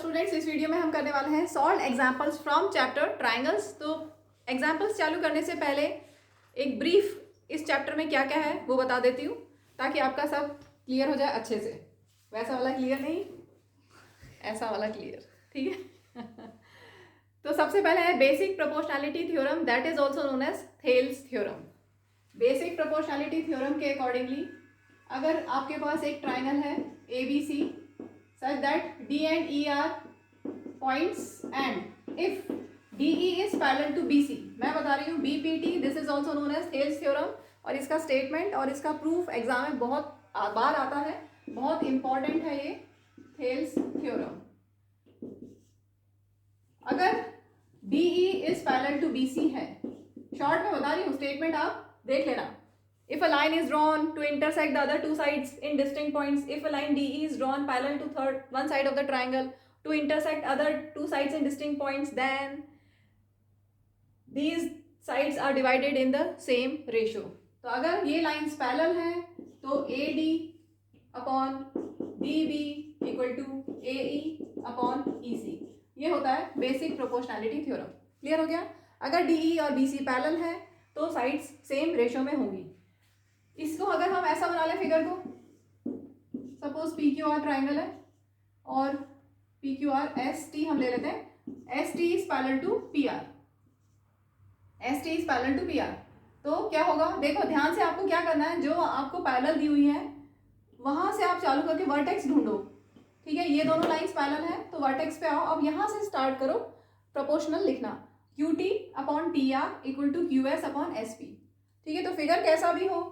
Students, इस video में हम करने वाले हैं solve examples from chapter triangles. तो एग्जांपल्स चालू करने से पहले एक ब्रीफ इस चैप्टर में क्या क्या है वो बता देती हूँ, ताकि आपका सब क्लियर हो जाए अच्छे से। वैसा वाला क्लियर नहीं, ऐसा वाला क्लियर, ठीक है। तो सबसे पहले है basic proportionality theorem, that is also known as Thales theorem. Basic proportionality theorem के अकॉर्डिंगली अगर आपके पास एक ट्राइंगल है ABC such that D and E are points and if DE is parallel to BC, मैं बता रही हूँ BPT, this is also known as Thales theorem. और इसका स्टेटमेंट और इसका प्रूफ एग्जाम में बहुत बार आता है, बहुत इंपॉर्टेंट है ये थेल्स थ्योरम। अगर DE is parallel to BC है, शॉर्ट में बता रही हूँ, स्टेटमेंट आप देख लेना। If a line is drawn to intersect the other two sides in distinct points, if a line DE is drawn parallel to one side of the triangle to intersect other two sides in distinct points, then these sides are divided in the same ratio. तो अगर ये lines parallel हैं तो AD upon DB equal to AE upon EC, ये होता है basic proportionality theorem. Clear हो गया? अगर DE और BC पैरेलल है तो साइड्स सेम रेशियो में होंगी। इसको अगर हम ऐसा बना लें फिगर को, सपोज PQR ट्राइंगल है और PQR ST हम ले लेते हैं, ST is parallel to PR, ST is parallel to PR। तो क्या होगा, देखो ध्यान से आपको क्या करना है, जो आपको पैरेलल दी हुई है वहां से आप चालू करके वर्टेक्स ढूंढो। ठीक है, ये दोनों लाइंस पैरेलल है तो वर्टेक्स पे आओ। अब यहां से स्टार्ट करो प्रोपोर्शनल लिखना, QT upon TR equal to QS upon SP। ठीक है, तो फिगर कैसा भी हो,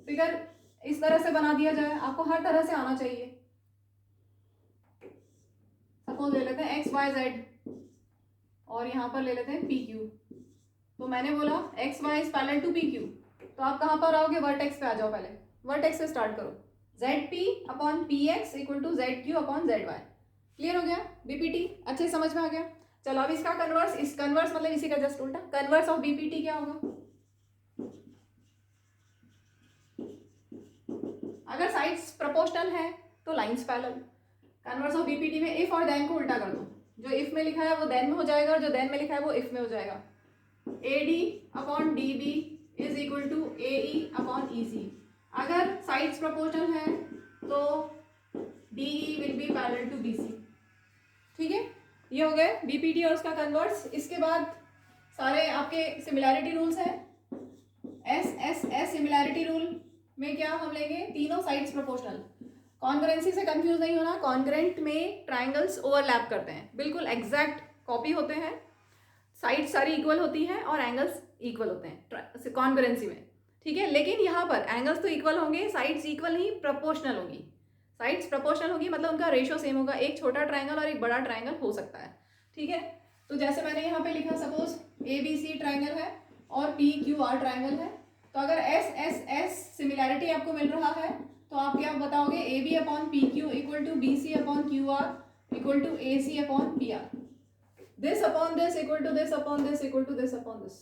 फिगर इस तरह से बना दिया जाए, आपको हर तरह से आना चाहिए। सपोज ले लेते हैं XYZ और यहाँ पर ले लेते हैं PQ। तो मैंने बोला XY is parallel to PQ, तो आप कहाँ पर आओगे, वर्टेक्स पे आ जाओ। पहले वर्टेक्स से स्टार्ट करो, ZP upon PX equal to ZQ upon ZY। Clear हो गया? BPT अच्छे समझ में आ गया? चलो अब इसका कन्वर्स, इस कन्वर्स मतलब इसी का जस्ट उल्टा, कन्वर्स ऑफ BPT क्या होगा? अगर साइड्स प्रोपोर्शनल है तो lines parallel. Converse of BPT में इफ और देन को उल्टा कर दो, जो इफ में लिखा है वो देन में हो जाएगा और जो देन में लिखा है वो इफ में हो जाएगा। AD upon DB is equal to AE upon EC। अगर साइड्स प्रोपोर्शनल है तो DE will be parallel to BC। ठीक है, ये हो गए BPT और उसका कन्वर्स। इसके बाद सारे आपके सिमिलैरिटी रूल्स हैं। SSS सिमिलैरिटी रूल में क्या हम लेंगे, तीनों साइड्स प्रोपोर्शनल। कॉन्ग्रुएंसी से कंफ्यूज नहीं होना, कॉन्ग्रुएंट में ट्राइंगल्स ओवरलैप करते हैं, बिल्कुल एग्जैक्ट कॉपी होते हैं, साइड सारी इक्वल होती हैं और एंगल्स इक्वल होते हैं कॉन्ग्रुएंसी में। ठीक है, लेकिन यहाँ पर एंगल्स तो इक्वल होंगे, साइड्स इक्वल नहीं प्रोपोर्शनल होगी। साइड्स प्रोपोर्शनल होगी मतलब उनका रेशियो सेम होगा, एक छोटा ट्राइंगल और एक बड़ा ट्राइंगल हो सकता है। ठीक है, तो जैसे मैंने यहाँ पे लिखा, सपोज ABC ट्राइंगल है और PQR ट्राइंगल है, तो अगर SSS सिमिलैरिटी आपको मिल रहा है तो आप क्या बताओगे, AB upon PQ equal to BC upon QR equal to AC upon PR, this upon this equal to this upon this equal to this upon this.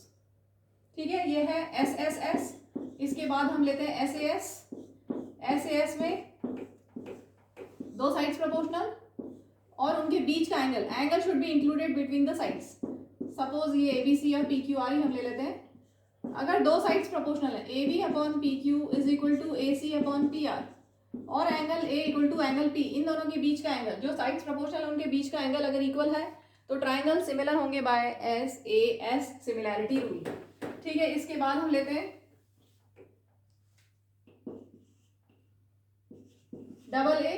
ठीक है, ये है SSS। इसके बाद हम लेते हैं SAS। SAS में दो साइड्स प्रोपोर्शनल और उनके बीच का angle should be included between the sides. Suppose ये ABC और PQR ही हम ले लेते हैं। अगर दो साइड्स प्रोपोर्शनल है, AB upon PQ is equal to AC upon PR और angle A equal to angle P, इन दोनों के बीच का एंगल, जो साइड्स प्रोपोर्शनल है उनके बीच का एंगल अगर इक्वल है तो ट्राइंगल सिमिलर होंगे बाय SAS सिमिलैरिटी रूल। ठीक है, इसके बाद हम लेते हैं AA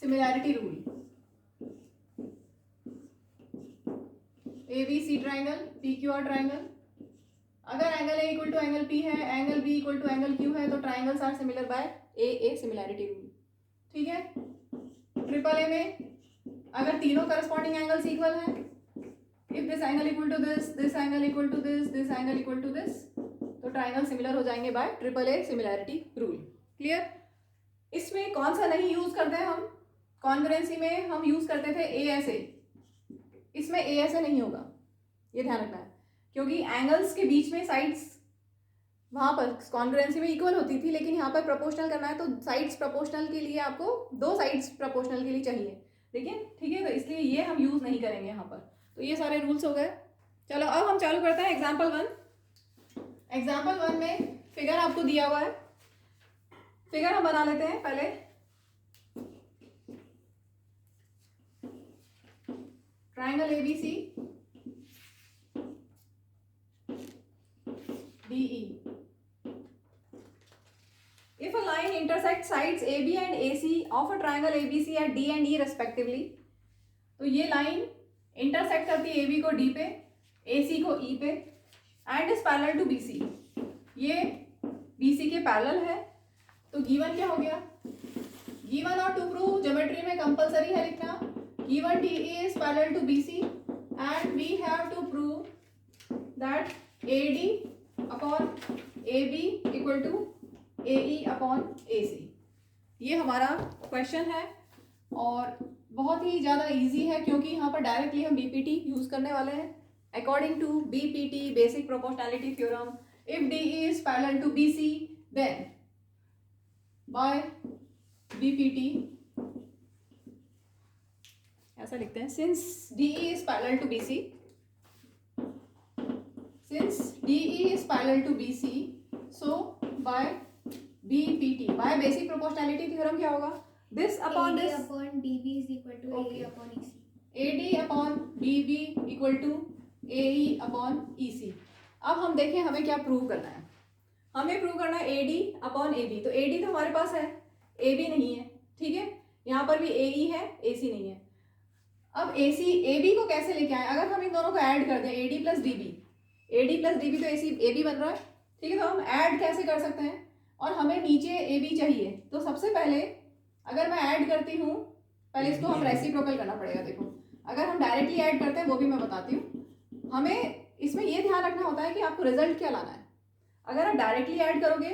similarity rule. ABC triangle, PQR triangle, अगर angle A equal to angle P है, angle B equal to angle Q है, तो triangles are similar by AA similarity rule. ठीक है, AAA में अगर तीनों करस्पॉन्डिंग एंगल्स इक्वल हैं, if this angle equal to this, this angle equal to this angle equal to this, तो triangle similar हो जाएंगे by AAA similarity rule. Clear? इसमें कौन सा नहीं यूज करते हैं हम, कॉन्ग्रुएंसी में हम यूज करते थे ASA, इसमें ASA नहीं होगा, ये ध्यान रखना है, क्योंकि एंगल्स के बीच में साइड्स वहाँ पर कॉन्ग्रुएंसी में इक्वल होती थी, लेकिन यहाँ पर प्रोपोर्शनल करना है तो साइड्स प्रोपोर्शनल के लिए आपको दो साइड्स प्रोपोर्शनल के लिए चाहिए। लेकिन ठीक है, तो इसलिए ये हम यूज़ नहीं करेंगे यहाँ पर। तो ये सारे रूल्स हो गए। चलो अब हम चालू करते हैं एग्जाम्पल 1। एग्जाम्पल 1 में फिगर आपको दिया हुआ है, फिगर हम बना लेते हैं पहले। Triangle ABC DE। If a line intersects sides AB and AC of a triangle ABC at D and E respectively, तो ये लाइन इंटरसेक्ट करती है AB को D पे, AC को E पे, and is parallel to BC। ये BC के पैरेलल है। तो गिवन क्या हो गया, गिवन और टू प्रूव ज्योमेट्री में कंपलसरी है लिखना, given DE is parallel to BC and we have to prove that AD upon AB equal to AE upon AC। ये हमारा क्वेश्चन है और बहुत ही ज़्यादा इजी है, क्योंकि यहाँ पर डायरेक्टली हम BPT यूज़ करने वाले हैं। According to BPT basic proportionality theorem, if DE is parallel to BC then by BPT ऐसा लिखते हैं, since DE is parallel to BC, since DE is parallel to BC, so by BPT, by basic proportionality theorem क्या होगा, this upon this, AD upon DB is equal to AE upon EC। AD upon DB equal to AE upon EC। अब हम देखें हमें क्या prove करना है। हमें प्रूव करना है AD upon AB। तो AD तो हमारे पास है, AB नहीं है, ठीक है। यहाँ पर भी AE है, AC नहीं है। अब AB को कैसे लेके आए, अगर हम इन दोनों को ऐड कर दें, AD प्लस DB तो AB बन रहा है, ठीक है। तो हम ऐड कैसे कर सकते हैं, और हमें नीचे AB चाहिए। तो सबसे पहले अगर मैं ऐड करती हूँ, पहले इसको हम रेसिप्रोकल करना पड़ेगा। देखो अगर हम डायरेक्टली ऐड करते हैं वो भी मैं बताती हूँ। हमें इसमें ये ध्यान रखना होता है कि आपको रिजल्ट क्या लाना है। अगर आप डायरेक्टली ऐड करोगे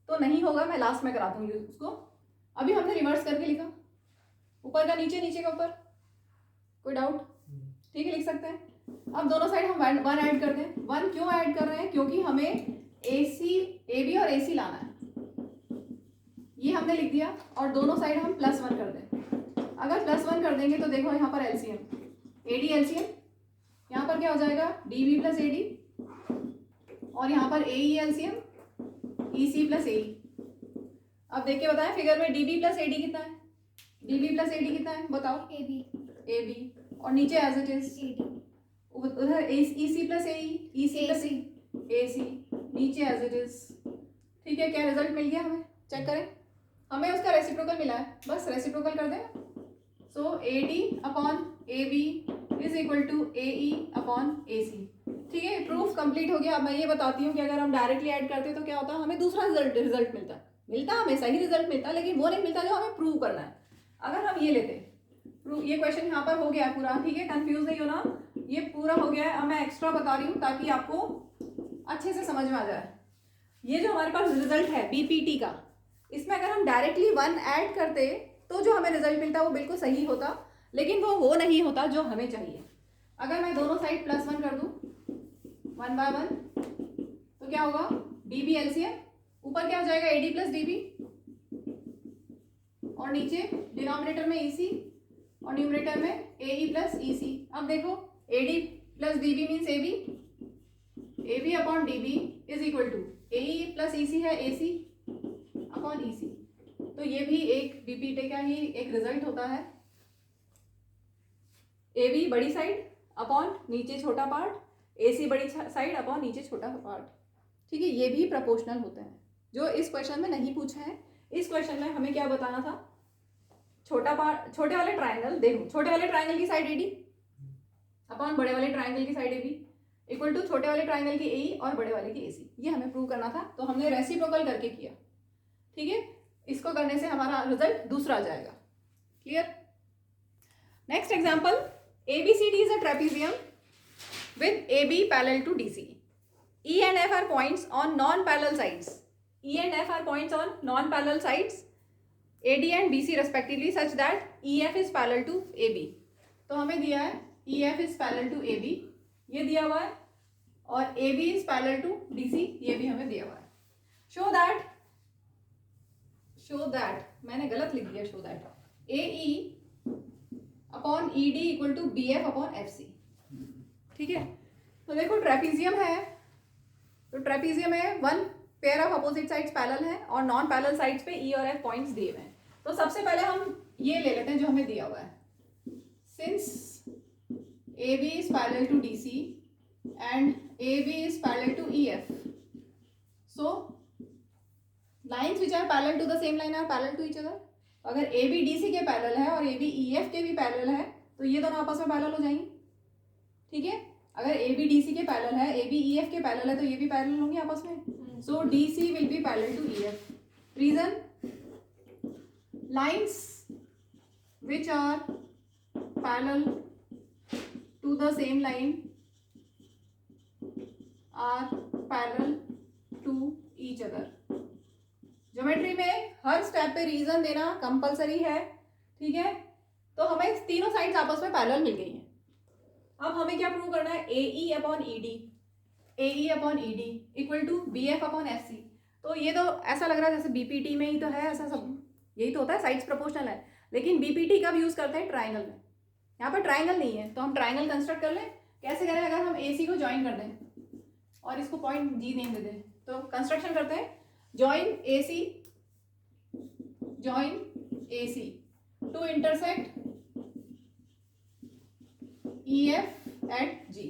तो नहीं होगा, मैं लास्ट में करा दूंगी उसको। अभी हमने रिवर्स करके लिखा, ऊपर का नीचे, नीचे का ऊपर, कोई डाउट, ठीक है, लिख सकते हैं। अब दोनों साइड हम 1 ऐड कर दें। 1 क्यों ऐड कर रहे हैं, क्योंकि हमें AB और AC लाना है। ये हमने लिख दिया, और दोनों साइड हम +1 कर दें। अगर +1 कर देंगे तो देखो यहाँ पर LCM, AD LCM, यहाँ पर क्या हो जाएगा, DB प्लस AD, और यहाँ पर AE LCM, EC plus AE। अब देख के बताएं फिगर में DB प्लस AD कितना है, DB प्लस AD कितना है बताओ, AB, और नीचे एज इट इज उधर EC plus AE, EC plus AC, नीचे एज इट इज, ठीक है। क्या रिजल्ट मिल गया हमें, चेक करें। हमें उसका रेसिप्रोकल मिला है, बस रेसिप्रोकल कर दें। So AD upon AB is equal to AE upon AC, ठीक है। प्रूफ कंप्लीट हो गया। अब मैं ये बताती हूँ कि अगर हम डायरेक्टली ऐड करते तो क्या होता, हमें दूसरा रिजल्ट मिलता हमें सही रिजल्ट मिलता, लेकिन वो नहीं मिलता जो हमें प्रूव करना है। अगर हम ये लेते प्रूव, ये क्वेश्चन यहाँ पर हो गया पूरा, ठीक है, कंफ्यूज नहीं होना, ये पूरा हो गया है। अब मैं एक्स्ट्रा बता रही हूँ ताकि आपको अच्छे से समझ में आ जाए। ये जो हमारे पास रिजल्ट है BPT का, इसमें अगर हम डायरेक्टली 1 ऐड करते तो जो हमें रिजल्ट मिलता वो बिल्कुल सही होता, लेकिन वो नहीं होता जो हमें चाहिए। अगर मैं दोनों साइड +1 कर दूं 1 बाय 1, तो क्या होगा, DB LCM, ऊपर क्या हो जाएगा AD प्लस DB, और नीचे डिनोमिनेटर में EC और न्यूमरेटर में AE प्लस EC। अब देखो AD plus DB means AB upon DB is equal to AE plus EC है AC अपॉन EC। तो ये भी एक BPT का ही एक रिजल्ट होता है। AB बड़ी साइड अपॉन नीचे छोटा पार्ट, AC बड़ी साइड अपॉन नीचे छोटा पार्ट, ठीक है। ये भी प्रोपोर्शनल होते हैं, जो इस क्वेश्चन में नहीं पूछा है। इस क्वेश्चन में हमें क्या बताना था, छोटा पार्ट, छोटे वाले ट्राइंगल, देखो छोटे वाले ट्राइंगल की साइड AD अपॉन बड़े वाले ट्राइंगल की साइड AB इक्वल टू छोटे वाले ट्राइंगल की AE और बड़े वाले की AC। ये हमें प्रूव करना था, तो हमने रेसिप्रोकल करके किया, ठीक है। इसको करने से हमारा रिजल्ट दूसरा आ जाएगा। Clear. Next example, ABCD is a trapezium with AB parallel to DC. E and F are points on non-parallel sides. E and F are points on non-parallel sides, AD and BC respectively, such that EF is parallel to AB. तो हमें दिया है EF is parallel to AB, ये दिया हुआ है, और AB is parallel to DC, ये भी हमें दिया हुआ है। show that मैंने गलत लिख दिया, show that AE upon E D equal to B F upon F C. ठीक है, तो देखो ट्रेपीजियम है, तो ट्रेपीजियम में one pair of opposite sides parallel है और नॉन पैरेलल साइड्स पे ई और एफ पॉइंट्स दिए हुए हैं। तो सबसे पहले हम ये ले लेते हैं जो हमें दिया हुआ है, since A B is parallel to D C and A B is parallel to E F, so lines which are parallel to the same line are parallel to each other. अगर ए बी डी सी के parallel है और ए B E F के भी parallel है तो ये दोनों आपस में पैरेलल हो जाएंगे। ठीक है, अगर ए बी डी सी के पैरेलल है, ए बी ई एफ के पैरेलल है तो ये भी पैरेलल होंगे आपस में। So D C will be parallel to E F. Reason, lines which are parallel to the same line are parallel to each other. Geometry में हर स्टेप पे रीजन देना कंपलसरी है। ठीक है, तो हमें तीनों साइड्स आपस में पैरेलल मिल गई हैं। अब हमें क्या प्रूव करना है, A E upon E D, A E upon E D equal to B F upon F C. तो ये तो ऐसा लग रहा है जैसे बीपीटी में ही तो है, ऐसा सब यही तो होता है, साइड्स प्रोपोर्शनल है। लेकिन बीपीटी कब यूज करते हैं, ट्राइंगल में। यहाँ पर ट्राइंगल नहीं है तो हम ट्राइंगल कंस्ट्रक्ट कर लें। कैसे करें, अगर हम ए सी को ज्वाइन कर दें और इसको पॉइंट जी नेम दे दें तो कंस्ट्रक्शन करते हैं, join AC to intersect EF at G।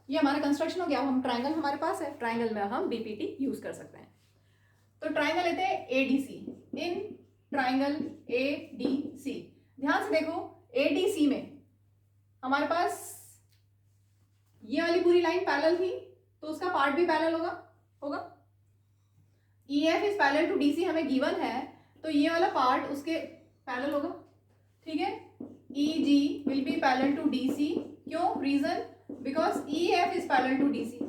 ये हमारा कंस्ट्रक्शन हो गया। हम ट्राइंगल हमारे पास है, ट्राइंगल में हम बीपीटी यूज कर सकते हैं। तो ट्राइंगल लेते हैं ADC। इन ट्राइंगल ADC ध्यान से देखो, ADC में हमारे पास ये वाली पूरी लाइन पैरेलल थी तो उसका पार्ट भी पैरेलल होगा। EF is parallel to DC हमें गिवन है तो ये वाला पार्ट उसके पैरेलल होगा। ठीक है, EG will be parallel to DC। क्यों, reason, because EF is parallel to DC।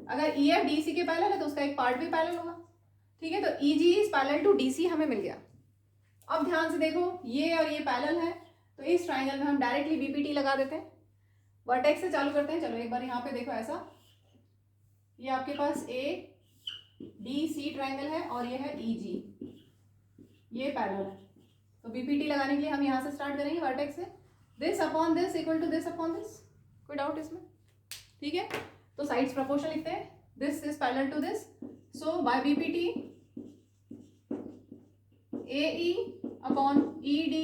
अगर EF DC के पैरेलल है तो उसका एक पार्ट भी पैरेलल होगा। ठीक है, तो EG is parallel to DC हमें मिल गया। अब ध्यान से देखो, ये और ये पैरेलल है तो इस ट्राइंगल में हम डायरेक्टली बीपीटी लगा देते हैं। वर्टेक्स से चालू करते हैं। चलो एक बार यहाँ पे देखो, ऐसा ये आपके पास ADC ट्राइंगल है और ये है EG, ये पैरेलल है। तो बीपीटी लगाने के लिए हम यहाँ से स्टार्ट करेंगे वर्टेक्स से। This upon this equal to this upon this, कोई डाउट इसमें? ठीक है, तो साइड्स प्रोपोर्शनल लिखते हैं, this is parallel to this. So by BPT AE upon ED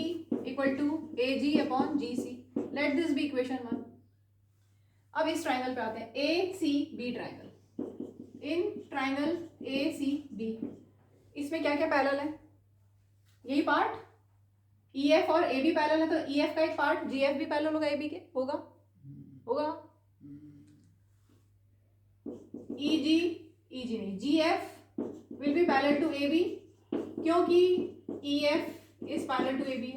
equal to AG upon GC। Let this be equation 1। अब इस triangle पे आते हैं, ACB triangle. In triangle ACB इसमें क्या क्या पैरेलल है, यही पार्ट EF और AB पैरेलल है तो EF का एक पार्ट GF भी पैरेलल होगा AB के, होगा EG नहीं, GF will be parallel to AB क्योंकि EF is parallel to AB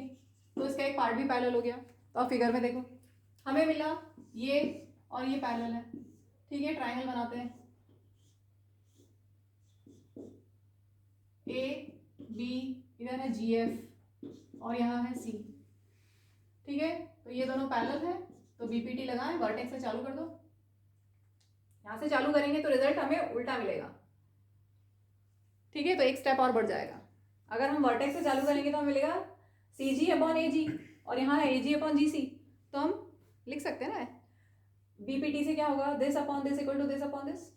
तो इसका एक पार्ट भी पैरेलल हो गया। तो अब फिगर में देखो, हमें मिला ये और ये पैरेलल है। ठीक है, ट्राइंगल बनाते हैं, AB इधर है GF और यहाँ है C। ठीक है, तो ये दोनों पैरेलल है तो बीपीटी लगाएं, वर्टेक्स से चालू कर दो। यहाँ से चालू करेंगे तो रिजल्ट हमें उल्टा मिलेगा। ठीक है, तो एक स्टेप और बढ़ जाएगा। अगर हम वर्टेक्स से चालू करेंगे तो हमें मिलेगा CG अपॉन AG और यहाँ है AG अपॉन GC। तो हम लिख सकते हैं ना, बीपीटी से क्या होगा, this upon this equal to this upon this,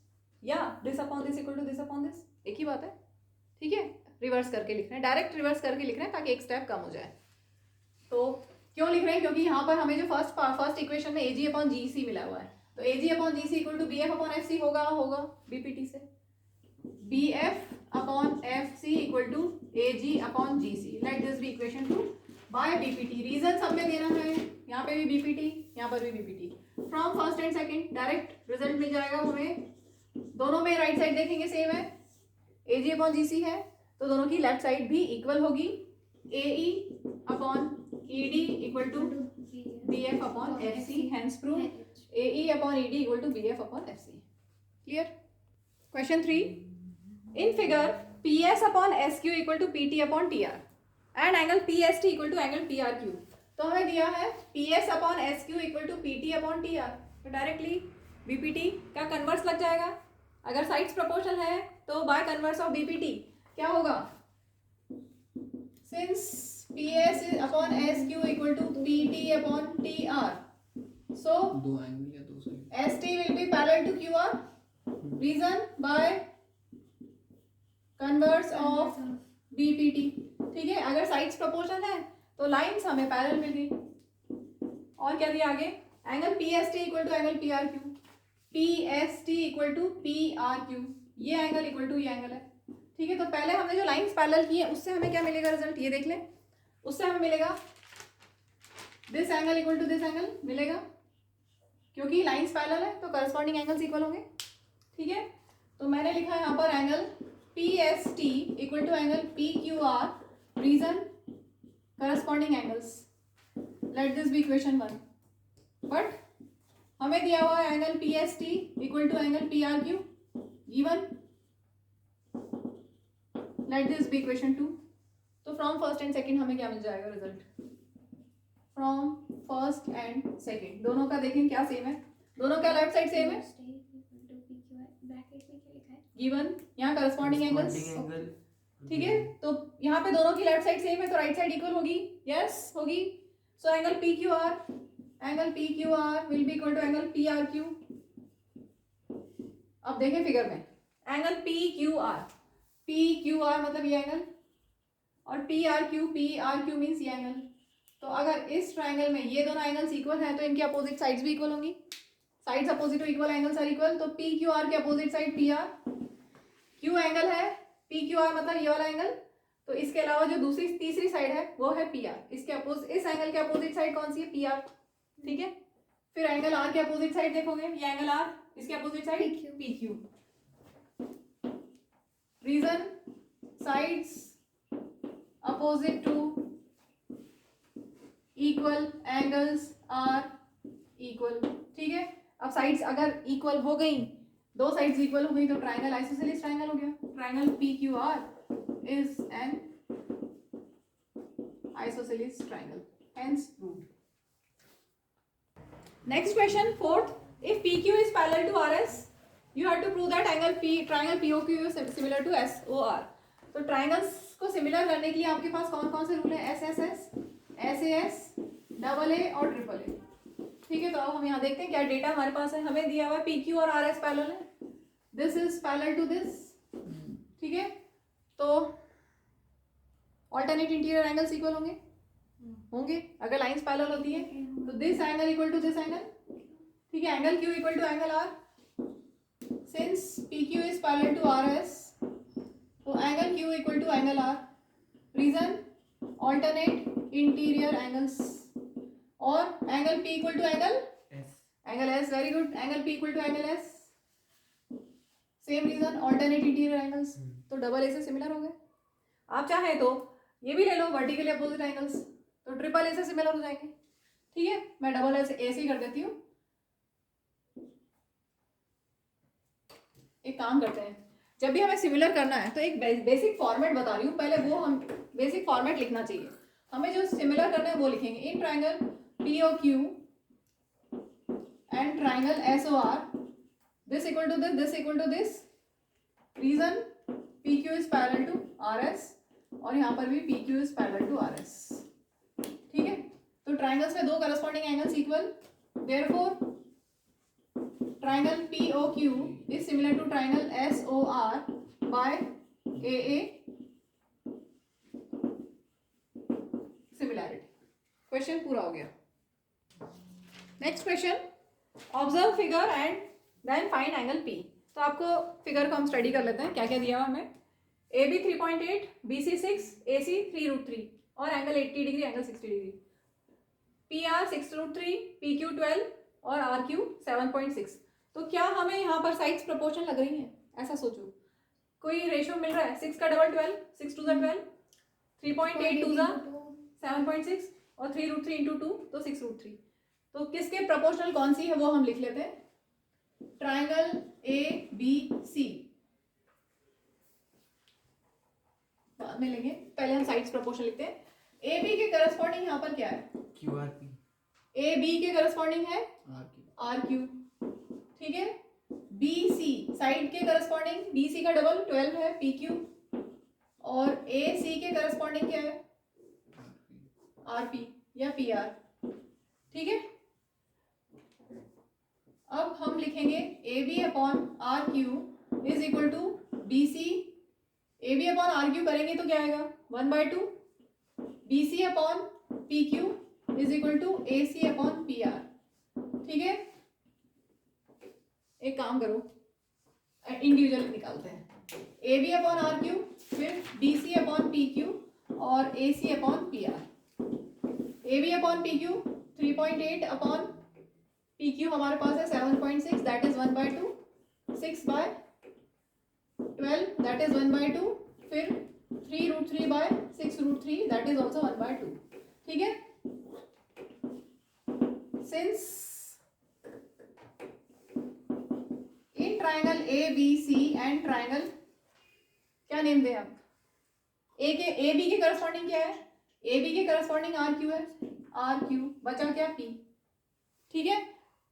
या this upon this equal to this upon this, एक ही बात है। ठीक है, रिवर्स करके लिख रहे हैं, डायरेक्ट रिवर्स करके लिख रहे हैं ताकि एक स्टेप कम हो जाए। तो क्यों लिख रहे हैं, क्योंकि यहाँ पर हमें जो फर्स्ट इक्वेशन में AG अपॉन GC मिला हुआ है तो AG upon GC equal to BF upon FC होगा बीपीटी से। BF upon FC equal to AG upon GC। Let this be equation 2 by BPT. Reason सब में देना है, यहाँ पे भी बीपीटी, यहाँ पर भी BPT. From first and second direct result मिल जाएगा हमें। दोनों में राइट साइड देखेंगे सेम है, AG अपॉन GC है तो दोनों की लेफ्ट साइड भी इक्वल होगी। AE upon ED equal to BF upon FC, hence prove AE upon ED equal to BF upon FC। Clear? Question 3, in figure PS upon SQ equal to PT upon TR and angle PST equal to angle PRQ। तो हमें दिया है PS upon SQ equal to PT upon TR, तो directly BPT का converse लग जाएगा। अगर sides proportional है तो बाय कन्वर्स ऑफ BPT क्या होगा, since P S upon S Q equal to P T upon T R. So दो एंगल या दो side. ST will be parallel to QR. Reason by converse of BPT. ठीक है, अगर sides proportional है तो लाइंस हमें पैरेलल मिल गई. और क्या दिया आगे? Angle PST equal to angle PRQ. PST equal to PRQ. ये एंगल इक्वल टू ये एंगल है. ठीक है, तो पहले हमने जो लाइंस पैरेलल की है उससे हमें क्या मिलेगा रिजल्ट, ये देख लें. उससे हमें मिलेगा this angle equal to this angle मिलेगा, क्योंकि लाइंस पैरेलल है तो करस्पॉन्डिंग एंगल्स इक्वल होंगे. ठीक है, तो मैंने लिखा है यहाँ पर angle PST equal to angle PQR. Reason corresponding angles. Let this be equation 1. But हमें दिया हुआ है angle PST equal to angle PRQ given. Let this be equation 2. तो फ्रॉम फर्स्ट एंड सेकंड हमें क्या मिल जाएगा result? From first and second दोनों का देखें क्या सेम है. दोनों का लेफ्ट साइड सेम है. ब्रैकेट में क्या लिखा है? गिवन यहाँ करस्पॉन्डिंग एंगल्स. ठीक है, तो यहाँ पे दोनों की लेफ्ट साइड सेम है तो राइट साइड इक्वल होगी. यस होगी. So angle PQR will be equal to angle PRQ. अब देखें फिगर में एंगल PQR मतलब ये एंगल, और PRQ मीन्स ये एंगल. तो अगर इस ट्रायंगल में ये दोनों एंगल्स इक्वल हैं तो इनकी अपोजिट साइड्स भी इक्वल होंगी. Sides opposite to equal, angles are equal. तो PQR के opposite side PR. Q angle है, PQR मतलब ये वाला एंगल. तो इसके अलावा जो दूसरी तीसरी साइड है वो है PR. इसके अपोजिट, इस एंगल के अपोजिट साइड कौन सी है? PR. ठीक है, फिर एंगल R के अपोजिट साइड देखोगे, ये एंगल R, इसके opposite side PQ. Reason sides opposite to equal, angles are equal. ठीक है, अब साइड्स अगर इक्वल हो गई, दो साइड्स इक्वल हो गई तो ट्रायंगल आइसोसेलेस ट्रायंगल हो गया. Triangle PQR is an isosceles triangle, hence proved. Next question, fourth. If PQ is parallel to RS, you have to prove that triangle POQ is similar to SOR. तो triangles को similar करने के लिए आपके पास कौन कौन से रूल है? SSS, SAS, AA और AAA. ठीक है, तो अब हम यहाँ देखते हैं क्या डेटा हमारे पास है. हमें दिया हुआ है PQ और RS पैरेलल है. This is parallel to this. ठीक है, तो ऑल्टरनेट इंटीरियर एंगल्स इक्वल होंगे अगर लाइंस पैरेलल होती है. तो this angle equal to this angle. ठीक है, angle Q equal to angle R. Since PQ is parallel to RS, तो angle Q equal to angle R. Reason alternate interior angles. और angle P equal to angle S. Very good. Angle P equal to angle S. Same reason alternate interior angles. तो double A से similar हो गए. आप चाहे तो ये भी ले लो वर्टिकली अपोजिट एंगल्स, तो ट्रिपल ए से सिमिलर हो जाएंगे. ठीक है, मैं डबल ए से ही कर देती हूँ. एक काम करते हैं, जब भी हमें सिमिलर करना है तो एक बेसिक फॉर्मेट बता रही हूँ, पहले वो हम बेसिक फॉर्मेट लिखना चाहिए. हमें जो सिमिलर करना है वो लिखेंगे. In triangle POQ and triangle SOR, this equal to this equal to this. Reason PQ is parallel to RS और यहाँ पर भी PQ is parallel to RS. ठीक है, तो ट्रायंगल्स में दो corresponding angles equal. Therefore triangle POQ is similar to triangle SOR by AA. Similarity. Question पूरा हो गया. Next question, observe figure and then find angle P. तो आपको फिगर को हम स्टडी कर लेते हैं क्या क्या दिया हुआ हमें. AB 3.8, BC 6, AC 3√3 और angle 80 degree, angle 60 degree. PR 6√3, PQ 12 और RQ 7.6. तो क्या हमें यहाँ पर साइड्स प्रोपोर्शन लग रही हैं? ऐसा सोचो, कोई रेशियो मिल रहा है. 6 का डबल 12, 6 2 12, 3.8 2 7.6 और 3√3 into 2 तो 6√3. तो किसके प्रोपोर्शनल कौन सी है वो हम लिख लेते हैं. ट्रायंगल ABC बाद में लेंगे, पहले हम साइड्स प्रोपोर्शन लिखते हैं. AB के करस्पॉन्डिंग यहाँ पर क्या है? QRP. AB के करस्पॉन्डिंग है RQ. ठीक है, BC साइड के करस्पॉन्डिंग, BC का डबल 12 है PQ, और AC के करस्पॉन्डिंग क्या है? RP या PR, ठीक है। अब हम लिखेंगे AB upon RQ is equal to BC। AB upon RQ करेंगे तो क्या आएगा 1/2, BC upon PQ is equal to AC upon PR, ठीक है। एक काम करो, इंडिविजुअल निकालते हैं। AB अपॉन RQ, फिर BC अपॉन PQ और AC upon PR। AB upon PQ 3.8 upon PQ हमारे पास है 7.6, दैट इज 1/2, 6/12 दैट इज 1/2, फिर 3√3/6√3 दैट इज ऑल्सो 1/2, ठीक है। Since in triangle ABC and triangle, क्या नेम दें आप, AB के करस्पॉन्डिंग क्या है, AB के करस्पॉन्डिंग RQ है, RQ बचा क्या P, ठीक है।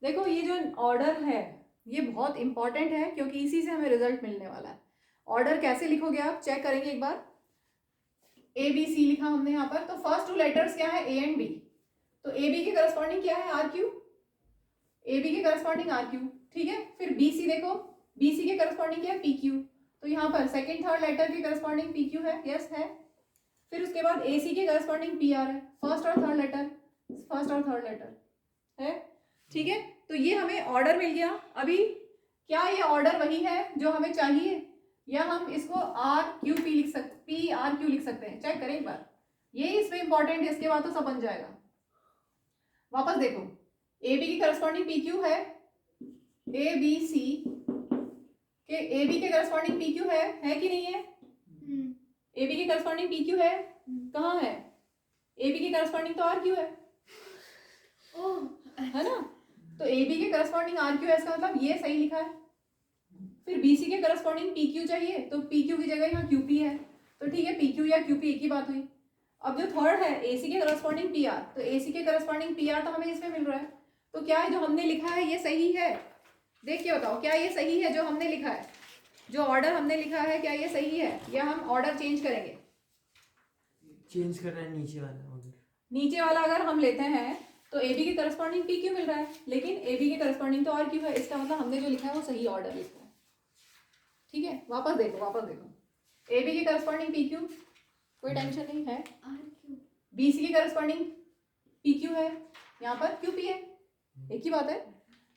देखो ये जो ऑर्डर है ये बहुत इंपॉर्टेंट है क्योंकि इसी से हमें रिजल्ट मिलने वाला है। ऑर्डर कैसे लिखोगे आप चेक करेंगे एक बार। ABC लिखा हमने यहाँ पर, तो फर्स्ट टू लेटर्स क्या है A एंड B, तो AB के करस्पॉन्डिंग क्या है RQ, AB के करस्पॉन्डिंग RQ, ठीक है। फिर BC देखो, BC के करस्पॉन्डिंग क्या है PQ, तो यहाँ पर सेकंड थर्ड लेटर के करस्पॉन्डिंग PQ है, यस है। फिर उसके बाद AC के करस्पॉन्डिंग PR है, फर्स्ट और थर्ड लेटर है, ठीक है। तो ये हमें ऑर्डर मिल गया। अभी क्या ये ऑर्डर वही है जो हमें चाहिए या हम इसको RQP लिख सकते, PRQ लिख सकते हैं, चेक करें एक बार। ये इसमें इंपॉर्टेंट है, इसके बाद तो सब बन जाएगा। वापस देखो, AB की करस्पॉन्डिंग PQ है, ABC के AB के करस्पॉन्डिंग PQ है कि नहीं है, AB के करस्पॉन्डिंग PQ है, कहाँ है, AB के करस्पॉन्डिंग तो RQ है, है ना। तो AB के करस्पॉन्डिंग RQ है, इसका मतलब ये सही लिखा है। फिर BC के करस्पॉन्डिंग PQ चाहिए, तो PQ की जगह यहाँ QP है, तो ठीक है, PQ या QP एक ही बात हुई। अब जो थर्ड है AC के करस्पॉन्डिंग PR, तो AC के करस्पॉन्डिंग PR तो हमें इसमें मिल रहा है, तो क्या है जो हमने लिखा है ये सही है, देख के बताओ क्या ये सही है जो हमने लिखा है, जो ऑर्डर हमने लिखा है क्या ये सही है, या हम ऑर्डर चेंज करेंगे। चेंज कर रहा है नीचे वाला ऑर्डर, नीचे वाला अगर हम लेते हैं तो AB के करस्पॉन्डिंग PQ मिल रहा है, लेकिन AB के करस्पॉन्डिंग तो RQ है, इसका मतलब हमने जो लिखा है वो सही ऑर्डर लिखा है, ठीक है। वापस देखो AB के करस्पॉन्डिंग PQ, कोई टेंशन नहीं है। RQ BC के करस्पॉन्डिंग PQ है, यहाँ पर QP है, एक ही बात है,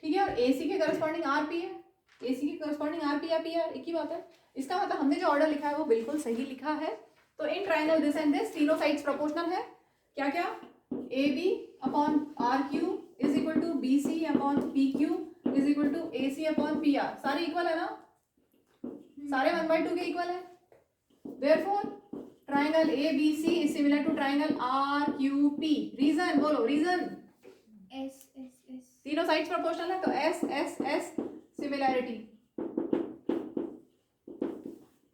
ठीक है। और AC के करस्पॉन्डिंग RP है, AC के करस्पॉन्डिंग RP या PR एक ही बात है। इसका मतलब हमने जो ऑर्डर लिखा है वो बिल्कुल सही लिखा है। तो in triangle this and this तीनों साइड्स प्रोपोर्शनल है, क्या क्या, AB upon RQ is equal to BC upon PQ is equal to AC upon PR, सारे इक्वल है ना, सारे 1/2 के इक्वल है। Therefore triangle ABC is similar to triangle RQP। Reason बोलो, रीजन, S तीनों साइड्स प्रोपोर्शनल है, तो S सिमिलैरिटी,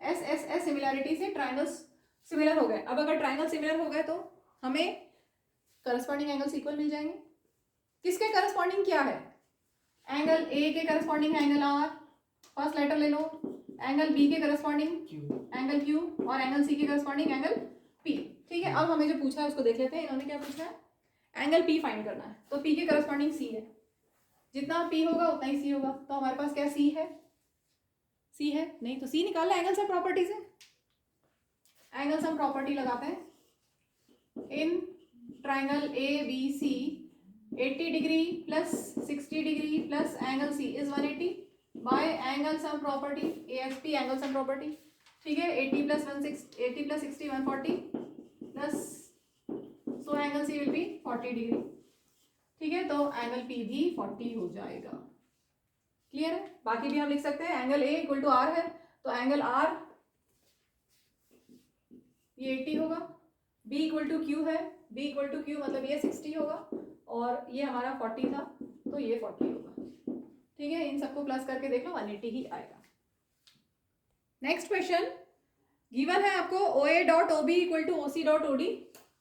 S सिमिलैरिटी से ट्राइंगल्स सिमिलर हो गए। अब अगर ट्राइंगल सिमिलर हो गए तो हमें करस्पॉन्डिंग एंगल्स इक्वल मिल जाएंगे। किसके करस्पॉन्डिंग क्या है, एंगल A के corresponding angle R, first letter ले लो, एंगल B के करस्पॉन्डिंग एंगल Q और एंगल C के करस्पॉन्डिंग एंगल P, ठीक है। अब हमें जो पूछा है उसको देख लेते हैं, इन्होंने क्या पूछा है, एंगल P फाइंड करना है, तो P के करस्पॉन्डिंग C है, जितना P होगा उतना ही C होगा, तो हमारे पास क्या C है, C है नहीं तो C निकालना एंगल सम प्रॉपर्टी से, एंगल सम प्रॉपर्टी लगाते हैं। In triangle ABC 80 degree plus 60 degree plus angle C is 180 bye angle sum property ASP angle sum property, ठीक है। 80 plus 60 140 plus, so angle C will be 40 degree, ठीक है। तो angle P भी 40 हो जाएगा, क्लियर है। बाकी भी हम लिख सकते हैं, angle A equal to R है, तो एंगल R ये 80 होगा, B इक्वल टू Q है, B इक्वल टू Q मतलब ये 60 होगा, और ये हमारा 40 था तो ये 40 होगा, ठीक है। इन सबको प्लस करके देख लो 180 ही आएगा। नेक्स्ट क्वेश्चन गिवन है आपको, OA dot OB equal to OC dot OD,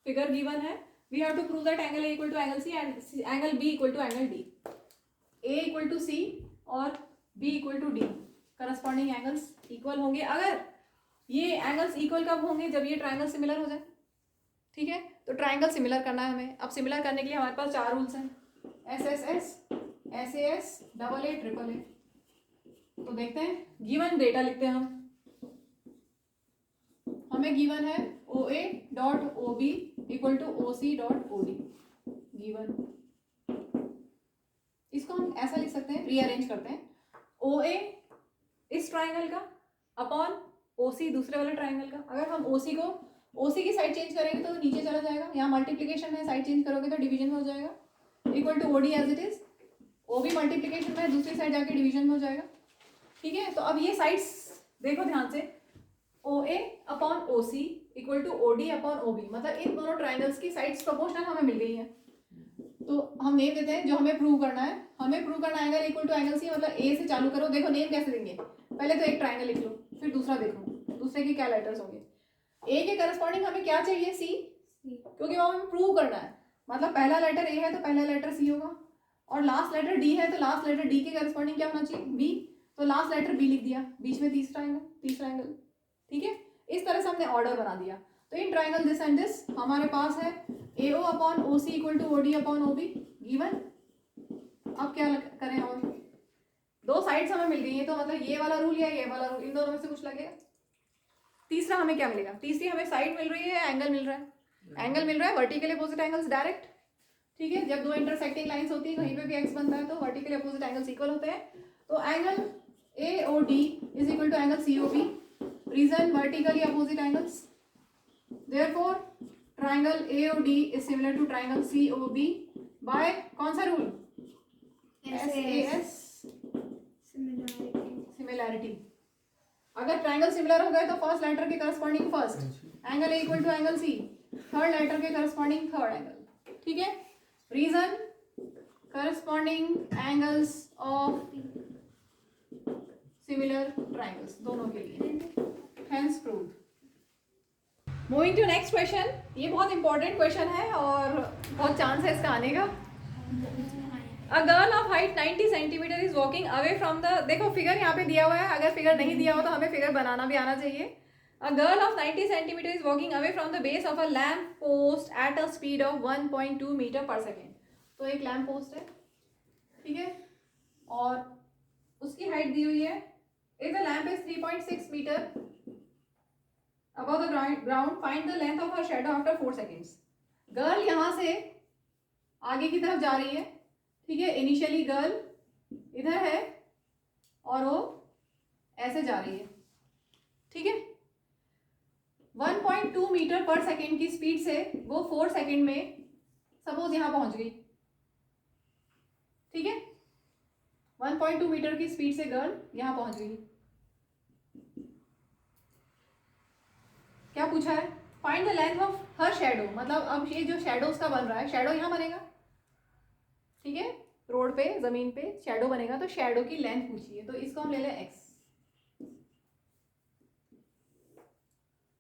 figure given है, we have to prove that angle A equal to angle C and angle B equal to angle D। A equal to C और B equal to D, corresponding angles equal होंगे। अगर ये angles equal कब होंगे, जब ये triangle similar हो जाए, ठीक है। तो ट्राइंगल सिमिलर करना है हमें। अब सिमिलर करने के लिए हमारे पास 4 रूल्स हैं, SSS, SAS, AA, AAA। तो देखते हैं, गिवन डेटा लिखते हैं हमें गिवन है OA.OB equal to OC.OD given. इसको हम ऐसा लिख सकते हैं, रीअरेंज करते हैं, OA इस ट्राइंगल का अपॉन OC दूसरे वाले ट्राइंगल का। अगर हम OC की साइड चेंज करेंगे तो नीचे चला जाएगा, यहाँ मल्टीप्लिकेशन में साइड चेंज करोगे तो डिवीजन में हो जाएगा, equal to OD as it is. OB multiplication में दूसरी साइड जाके डिवीजन में हो जाएगा, ठीक है। तो अब ये साइड्स देखो ध्यान से, OA upon OC equal to OD upon OB, मतलब इन दोनों ट्राइंगल्स की साइड्स प्रोपोर्शनल हमें मिल गई है। तो हम नेम देते हैं जो हमें प्रूव करना है। हमें प्रूव करना है angle equal to angle C, मतलब ए से चालू करो। देखो नेम कैसे देंगे, पहले तो एक ट्राइंगल लिख लो, फिर दूसरा देख लो दूसरे के क्या लेटर्स होंगे। ए के करस्पॉन्डिंग हमें क्या चाहिए, सी, क्योंकि वो हमें प्रूव करना है। मतलब पहला लेटर ए है तो पहला लेटर सी होगा, और लास्ट लेटर डी है तो लास्ट लेटर डी के करस्पॉन्डिंग क्या होना चाहिए, बी, तो लास्ट लेटर बी लिख दिया, बीच में तीसरा एंगल, ठीक है। इस तरह से हमने ऑर्डर बना दिया। तो in triangle this and this हमारे पास है AO upon OC equal to OD upon OB given. अब क्या करें, और दो साइड्स हमें मिल गई है, तो मतलब ये वाला रूल या ये वाला रूल, इन दोनों में से कुछ लगेगा। तीसरा हमें क्या मिलेगा, तीसरी हमें साइड मिल रही है, एंगल मिल रहा है, एंगल मिल रहा है वर्टिकली अपोजिट एंगल्स डायरेक्ट, ठीक है। जब दो इंटरसेक्टिंग लाइंस होती है कहीं पे भी x बनता है तो वर्टिकली अपोजिट एंगल्स इक्वल होते हैं। तो angle AOD is equal to angle COB, reason vertically opposite angles, therefore triangle AOD is similar to triangle COB by कौन सा रूल, SAS सिमिलैरिटी। अगर ट्राइंगल सिमिलर हो गए तो फर्स्ट लेटर के corresponding first angle A equal to angle C, third letter के corresponding third angle, ठीक है। Reason corresponding angles of similar triangles दोनों के लिए, hence proved. Moving to next question, ये बहुत इंपॉर्टेंट क्वेश्चन है और बहुत चांस है इसका आने का। अ girl of height 90 centimetre is walking away from the, देखो फिगर यहाँ पे दिया हुआ है, अगर फिगर नहीं दिया हो तो हमें फिगर बनाना भी आना चाहिए। A girl of 90 centimetre is walking away from the base of a lamp post at a speed of 1.2 metre per second. तो एक लैम्प पोस्ट है, ठीक है, और उसकी हाइट दी हुई है, if the lamp is 3.6 metre above the ground, find the length of her shadow after 4 seconds. Girl यहाँ से आगे की तरफ जा रही है, ठीक है। इनिशियली गर्ल इधर है और वो ऐसे जा रही है, ठीक है। 1.2 मीटर पर सेकेंड की स्पीड से वो 4 सेकेंड में सपोज यहाँ पहुंच गई, ठीक है। 1.2 मीटर की स्पीड से गर्ल यहाँ पहुंच गई। क्या पूछा है, find the length of her shadow, मतलब अब ये जो शेडो उसका बन रहा है, शेडो यहाँ बनेगा, ठीक है, रोड पे जमीन पे शेडो बनेगा, तो शेडो की लेंथ पूछी है, तो इसको हम ले लें x।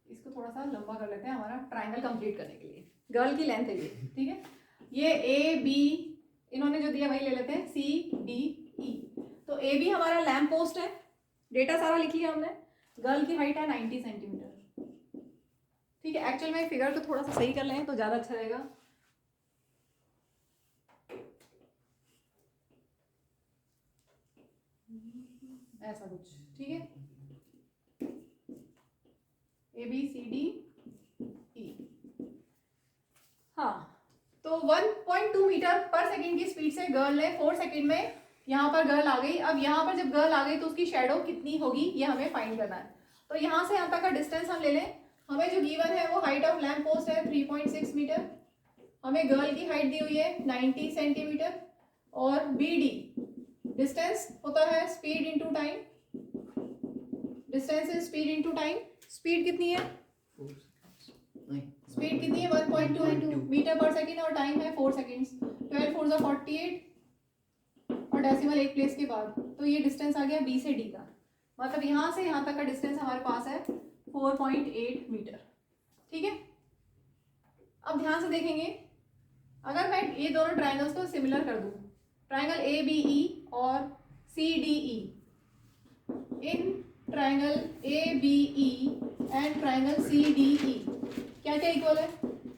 इसको थोड़ा सा लंबा कर लेते हैं हमारा ट्राइंगल कंप्लीट करने के लिए। गर्ल की लेंथ है ये, ठीक है। ये AB इन्होंने जो दिया वही ले लेते हैं, CDE। तो AB हमारा लैम्प पोस्ट है, डेटा सारा लिख लिया हमने। गर्ल की हाइट है 90 सेंटीमीटर, ठीक है। एक्चुअल में फिगर को थोड़ा सा सही कर लें तो ज़्यादा अच्छा रहेगा। ऐसा कुछ, ठीक है, ABCDE। हाँ, तो 1.2 मीटर पर सेकेंड की स्पीड से गर्ल ने 4 सेकेंड में यहाँ पर गर्ल आ गई। अब यहाँ पर जब गर्ल आ गई तो उसकी शेडो कितनी होगी ये हमें फाइंड करना है। तो यहाँ से यहाँ तक का डिस्टेंस हम ले लें। हमें जो गिवन है वो हाइट ऑफ लैम्प पोस्ट है 3.6 मीटर, हमें गर्ल की हाइट दी हुई है 90 सेंटीमीटर, और BD डिस्टेंस होता है speed into time, distance is speed into time. Speed कितनी है, स्पीड कितनी है 1.2 मीटर पर सेकेंड, और टाइम है 4 सेकेंड्स। 12 4 48 और डेसिमल एक प्लेस के बाद, तो ये डिस्टेंस आ गया B से D का। मतलब यहाँ से यहाँ तक का डिस्टेंस हमारे पास है 4.8 मीटर, ठीक है। अब ध्यान से देखेंगे, अगर मैं ये दोनों ट्राइंगल्स को सिमिलर कर दूं, ट्राइंगल ABE और CDE, in triangle ABE and triangle CDE क्या क्या इक्वल है,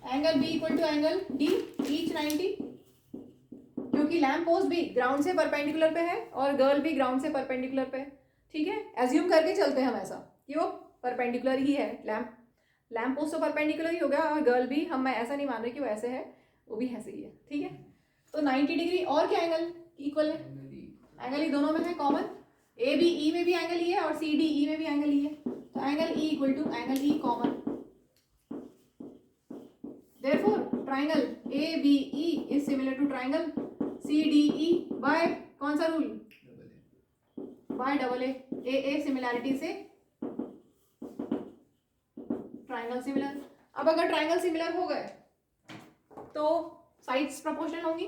angle B equal to angle D, each 90, क्योंकि लैम्प पोस्ट भी ग्राउंड से परपेंडिकुलर पे है और गर्ल भी ग्राउंड से परपेंडिकुलर पे है, ठीक है। एज्यूम करके चलते हैं हम ऐसा कि वो परपेंडिकुलर ही है, लैम्प पोस्ट तो परपेंडिकुलर ही होगा और गर्ल भी, हम मैं ऐसा नहीं मान रही कि वो ऐसे है, वो भी ऐसे ही है, ठीक है। तो 90 डिग्री और क्या एंगल इक्वल है, एंगल ई दोनों में है कॉमन, ए बी ई में भी एंगल ई है और सी डी ई में भी एंगल ई है, तो angle E equal to angle E common. Therefore triangle A B E is similar to triangle C D E by कौन सा rule, by double A similarity से ट्राइंगल सिमिलर। अब अगर ट्राइंगल सिमिलर हो गए तो साइड्स प्रोपोर्शनल होंगी,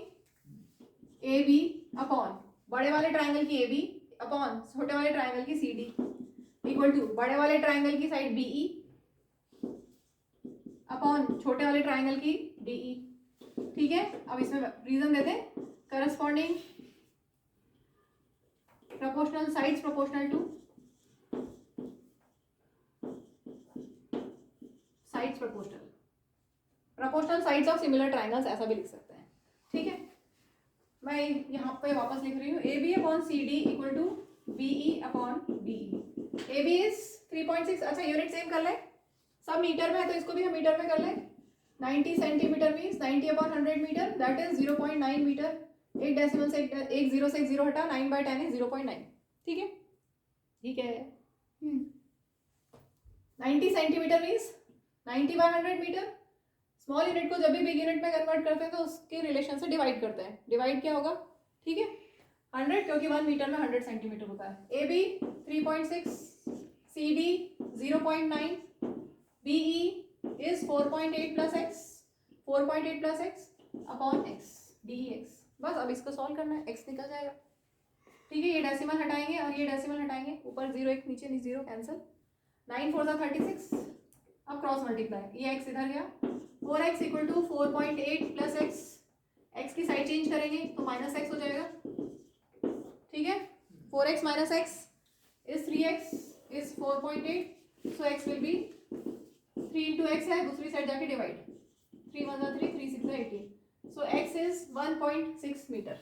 ए B upon बड़े वाले ट्राइंगल की ए बी अपॉन छोटे वाले ट्राइंगल की सी डी इक्वल टू बड़े वाले ट्राइंगल की साइड बी ई अपॉन छोटे वाले ट्राइंगल की डी ई, ठीक है। अब इसमें रीजन देते हैं, corresponding proportional sides proportional two sides proportional sides of similar triangles, ऐसा भी लिख सकते हैं, ठीक है। मैं यहाँ पे वापस लिख रही हूँ, A B upon C D equal to B E upon D E. A B is 3.6, अच्छा यूनिट सेम कर ले, सब मीटर में है तो इसको भी हम मीटर में कर ले। 90 centimetre means 90 upon 100 metre, that is 0.9 metre. एक डेसिमल से एक जीरो से एक जीरो हटा, 9/10 इज 0.9, ठीक है, ठीक है। 90 centimetre means 90/100 metre. Small unit को जब भी बिग यूनिट में कन्वर्ट करते हैं तो उसके रिलेशन से डिवाइड करते हैं, डिवाइड क्या होगा, ठीक है, 100, क्योंकि 1 मीटर में 100 सेंटीमीटर होता है। A B 3.6, C D 0.9, B E is 4.8 plus X, 4.8 plus X upon X, D E X. बस अब इसको सॉल्व करना है, एक्स निकल जाएगा, ठीक है। ये डेसिमल हटाएंगे और ये डेसिमल हटाएंगे, ऊपर 0 एक नीचे 0 कैंसिल, 9 4 36। अब क्रॉस मल्टीप्लाई, ये एक्स इधर गया, 4x equal to 4.8 plus X, X की साइड चेंज करेंगे तो माइनस एक्स हो जाएगा, ठीक है। 4x minus X is 3x is 4.8, so x will be 3 into x है, दूसरी साइड जाके divide, 3 1 3 3 6 18, so x is 1.6 metre.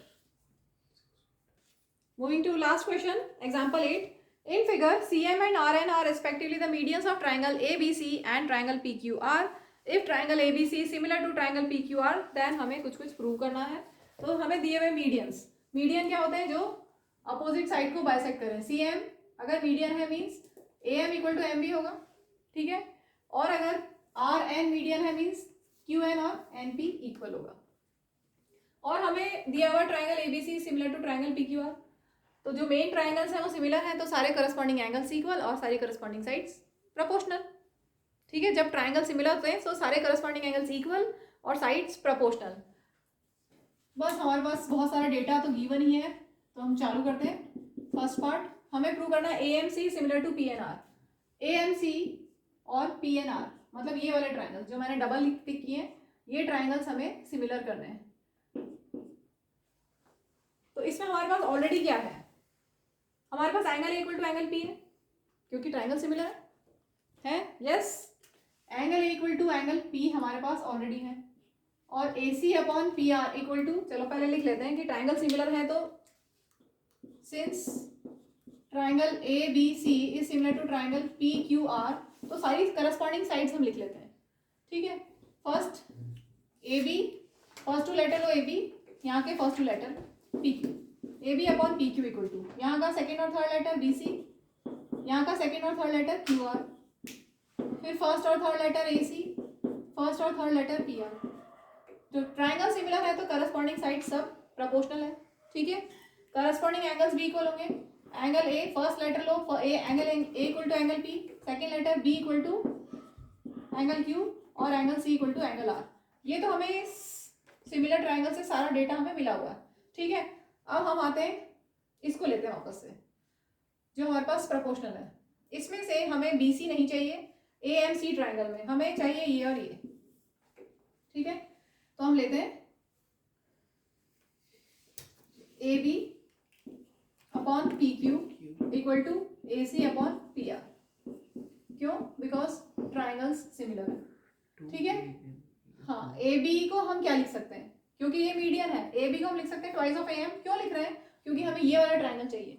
Moving to last question, example 8. In figure, CM and RN are respectively the medians of triangle ABC and triangle PQR. If triangle ABC is similar to triangle PQR, then हमें कुछ prove करना है। तो हमें दिए हुए medians, median क्या होते हैं, जो अपोजिट साइड को बाइसेक्ट करें। CM अगर मीडियन है means AM equal to MB होगा, ठीक है। और अगर RN मीडियन है मीन्स QN और NP इक्वल होगा। और हमें दिया हुआ triangle ABC similar to triangle PQR, तो जो मेन ट्राइंगल्स हैं वो सिमिलर हैं, तो सारे करस्पॉन्डिंग एंगल्स इक्वल और सारी करस्पॉन्डिंग साइड्स प्रोपोर्शनल, ठीक है। जब ट्राइंगल सिमिलर होते हैं तो सारे करस्पॉन्डिंग एंगल्स इक्वल और साइड्स प्रोपोर्शनल। बस हमारे पास बहुत सारा डेटा तो गिवन ही है, तो हम चालू करते हैं। फर्स्ट पार्ट, हमें प्रूव करना है AMC similar to PNR। AMC और PNR मतलब ये वाले ट्राइंगल्स जो मैंने डबल टिक किए हैं, ये ट्राइंगल्स हमें सिमिलर करने हैं। तो इसमें हमारे पास ऑलरेडी क्या है, हमारे पास angle A equal to angle P है, क्योंकि ट्राइंगल सिमिलर है, yes. Angle A equal to angle P हमारे पास ऑलरेडी है, और A C upon P R equal to, चलो पहले लिख लेते हैं कि ट्राइंगल सिमिलर है, तो since triangle A B C is similar to triangle P Q R, तो सारी करस्पॉन्डिंग साइड्स हम लिख लेते हैं, ठीक है। First A B, first two letter लो ए बी, यहाँ के first two letter P Q, A B upon P Q equal to यहाँ का सेकेंड और थर्ड लेटर बी सी, यहाँ का सेकेंड और थर्ड लेटर क्यू आर, फिर फर्स्ट और third letter A C, first और थर्ड लेटर पी आर। जो ट्राइंगल सिमिलर है तो करस्पॉन्डिंग साइड सब प्रोपोर्शनल है, ठीक है। करस्पॉन्डिंग एंगल्स भी इक्वल होंगे, एंगल ए फर्स्ट लेटर लो, angle A equal to angle P, second letter B equal to angle Q और angle C equal to angle R. ये तो हमें सिमिलर ट्राइंगल से सारा डेटा हमें मिला हुआ है, ठीक है। अब हम आते हैं, इसको लेते हैं वापस से, जो हमारे पास प्रोपोर्शनल है। इसमें से हमें बी सी नहीं चाहिए, ए एम सी ट्राइंगल में हमें चाहिए ये और ये, ठीक है। तो हम लेते हैं A B upon P Q equal to A C upon P R. क्यों? बिकॉज ट्राइंगल्स सिमिलर है, ठीक है। हाँ ए बी को हम क्या लिख सकते हैं, क्योंकि ये मीडियन है, ए बी को हम लिख सकते हैं ट्वाइस ऑफ ए एम। क्यों लिख रहे हैं, क्योंकि हमें ये वाला ट्रायंगल चाहिए,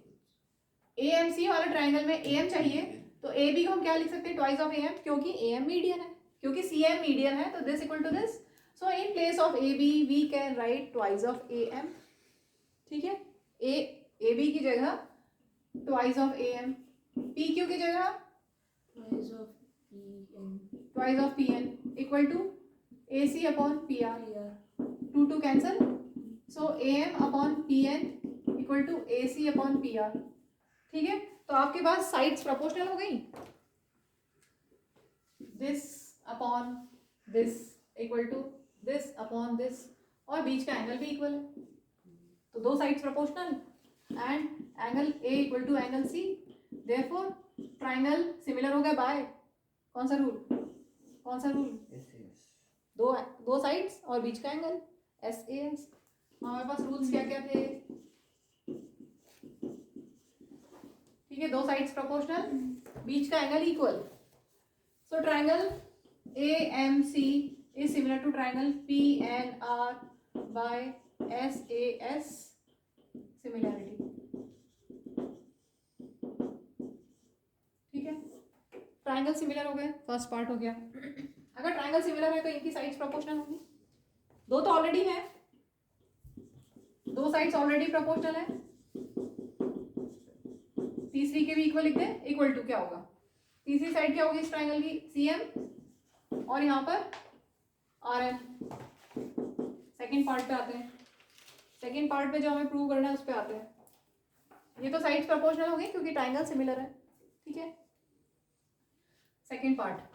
ए एम सी वाला ट्रायंगल में ए एम चाहिए, तो ए बी को हम क्या लिख सकते हैं ट्वाइस ऑफ ए एम, क्योंकि ए एम मीडियन है, क्योंकि सी एम मीडियन है, तो this equal to this. So in place of A B we can write twice of A M. ठीक है, ए बी की जगह twice of A M, P Q की जगह Twice of PM. Twice of P N equal to A C upon P R, two two cancel, so A M upon P N equal to A C upon P R. ठीक है, तो आपके पास sides proportional हो गई, this upon this equal to this upon this, और बीच का angle भी इक्वल है, तो दो sides proportional and angle A equal to angle C, therefore triangle similar हो गया बाय कौन सा रूल, कौन सा रूल, दो साइड्स और बीच का एंगल एस ए एस। हमारे पास रूल्स क्या क्या थे, ठीक है, दो साइड्स प्रोपोर्शनल, बीच का angle equal, so triangle A M C is similar to triangle P N R by S A S, similarity. ठीक है, ट्राइंगल सिमिलर हो गए, फर्स्ट पार्ट हो गया। अगर ट्राइंगल सिमिलर है तो इनकी साइड्स प्रोपोर्शनल होंगी, दो तो ऑलरेडी है, दो साइड्स ऑलरेडी प्रोपोर्शनल है, तीसरी के भी इक्वल लिख दें, इक्वल टू क्या होगा, तीसरी साइड क्या होगी इस ट्राइंगल की, सी एम, और यहाँ पर आर एम। सेकेंड पार्ट पे आते हैं, सेकेंड पार्ट पे जो हमें प्रूव करना है उस पे आते हैं। ये तो साइड्स प्रोपोर्शनल हो गई क्योंकि ट्राइंगल सिमिलर है। ठीक है, सेकेंड पार्ट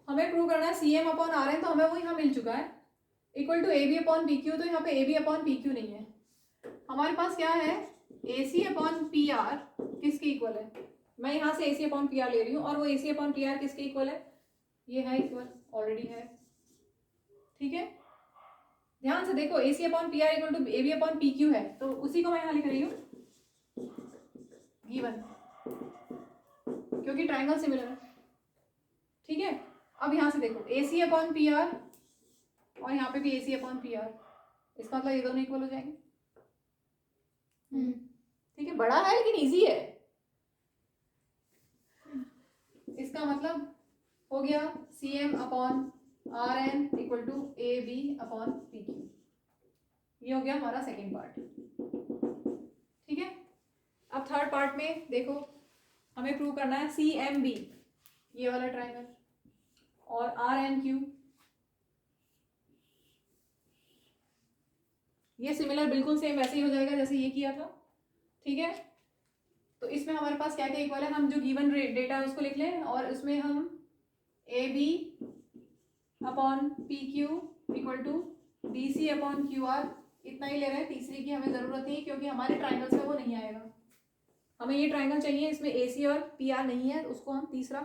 हमें प्रूव करना है C M upon R N, तो हमें वो यहाँ मिल चुका है, equal to A B upon P Q, तो यहाँ पे A B upon P Q नहीं है, हमारे पास क्या है A C upon P R किसके इक्वल है, मैं यहाँ से A C upon P R ले रही हूँ, और वो A C upon P R किसके इक्वल है, ये है इक्वल, ऑलरेडी है। ठीक है, ध्यान से देखो, A C upon P R equal to A B upon P Q है, तो उसी को मैं यहाँ लिख रही हूँ गिवन, क्योंकि ट्राइंगल सिमिलर है। ठीक है, अब यहाँ से देखो A C upon P are, और यहाँ पे भी ए सी अपॉन पी आर, इसका मतलब ये दोनों इक्वल हो जाएंगे। ठीक है, बड़ा है लेकिन इजी है, इसका मतलब हो गया C M upon R N equal to A B upon P Q, ये हो गया हमारा सेकेंड पार्ट। ठीक है, अब थर्ड पार्ट में देखो, हमें प्रूव करना है सी एम बी, ये वाला ट्राइंगल, और आर एन क्यू, ये सिमिलर बिल्कुल सेम वैसे ही हो जाएगा जैसे ये किया था। ठीक है, तो इसमें हमारे पास क्या क्या इक्वल है, हम जो गिवन डेटा है उसको लिख लें, और उसमें हम A B upon P Q equal to B C upon Q R, इतना ही ले रहे हैं, तीसरी की हमें ज़रूरत नहीं, क्योंकि हमारे ट्राइंगल्स में वो नहीं आएगा, हमें ये ट्राइंगल चाहिए, इसमें ए सी और पी आर नहीं है, उसको हम तीसरा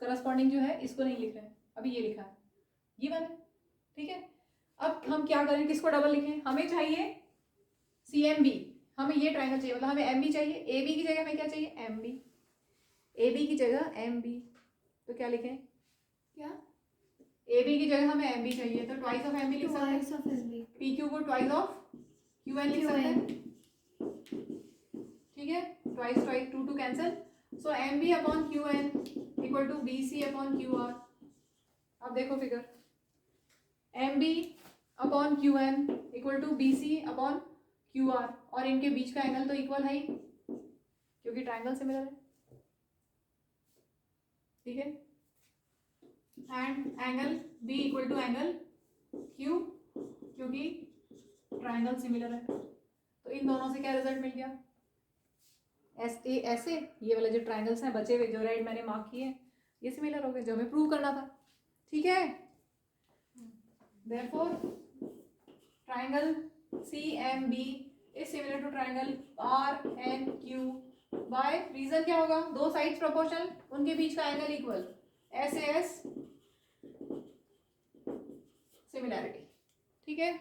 करस्पॉन्डिंग जो है इसको नहीं लिख रहे हैं, अभी ये लिखा है, ये वाला। ठीक है, अब हम क्या करें, किसको डबल लिखें, हमें चाहिए सी एम बी, हमें ये ट्राइंगल चाहिए, मतलब हमें एम बी चाहिए, ए बी की जगह हमें क्या चाहिए, एम बी, ए बी की जगह एम बी, तो क्या लिखें, क्या, ए बी की जगह हमें एम बी चाहिए, तो ट्वाइस ऑफ एम बी लिख सकते हैं, Twice of MB. P Q को ट्वाइस ऑफ क्यू एन लिख सकते हैं। ठीक है, twice twice, two two cancel, so M B upon Q N equal to B C upon Q R. अब देखो figure, M B upon Q N equal to B C upon Q R, और इनके बीच का angle तो equal है ही, क्योंकि triangle similar है। ठीक है, and angle B equal to angle Q, क्योंकि ट्राइंगल सिमिलर है, तो इन दोनों से क्या रिजल्ट मिल गया, एस ए ऐसे, ये वाले जो ट्राइंगल्स हैं बचे हुए जो रेड मैंने मार्क किए ये सिमिलर हो गए, जो हमें प्रूव करना था। ठीक है, therefore triangle CMB is similar to triangle RNQ by reason क्या होगा, दो साइड्स प्रोपोर्शनल, उनके बीच का एंगल इक्वल, SAS सिमिलैरिटी। ठीक है,